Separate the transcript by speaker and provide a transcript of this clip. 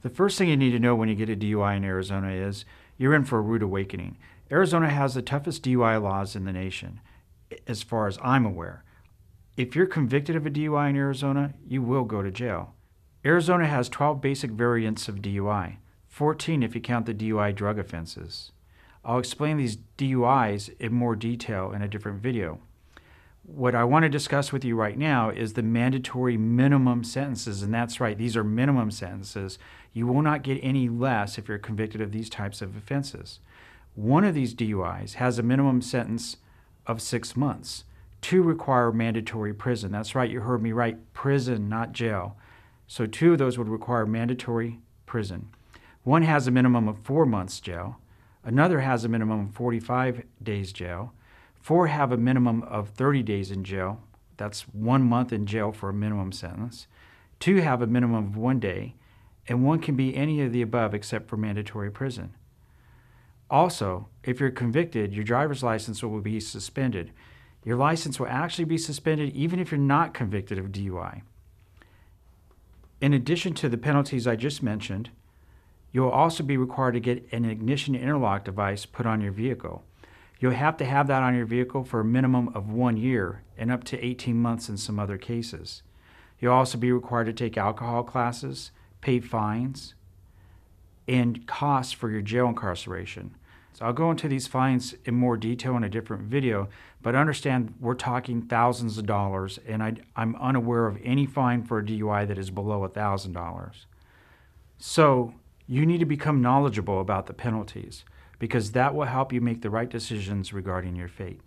Speaker 1: The first thing you need to know when you get a DUI in Arizona is you're in for a rude awakening. Arizona has the toughest DUI laws in the nation, as far as I'm aware. If you're convicted of a DUI in Arizona, you will go to jail. Arizona has 12 basic variants of DUI, 14 if you count the DUI drug offenses. I'll explain these DUIs in more detail in a different video. What I want to discuss with you right now is the mandatory minimum sentences, and that's right, these are minimum sentences. You will not get any less if you're convicted of these types of offenses. One of these DUIs has a minimum sentence of 6 months. 2 require mandatory prison. That's right, you heard me right, prison, not jail. So 2 of those would require mandatory prison. One has a minimum of 4 months jail. Another has a minimum of 45 days jail. 4 have a minimum of 30 days in jail. That's 1 month in jail for a minimum sentence. 2 have a minimum of 1 day, and 1 can be any of the above except for mandatory prison. Also, if you're convicted, your driver's license will be suspended. Your license will actually be suspended even if you're not convicted of DUI. In addition to the penalties I just mentioned, you'll also be required to get an ignition interlock device put on your vehicle. You'll have to have that on your vehicle for a minimum of 1 year and up to 18 months in some other cases. You'll also be required to take alcohol classes, pay fines, and costs for your jail incarceration. So I'll go into these fines in more detail in a different video, but understand we're talking thousands of dollars, and I'm unaware of any fine for a DUI that is below $1,000. So you need to become knowledgeable about the penalties, because that will help you make the right decisions regarding your fate.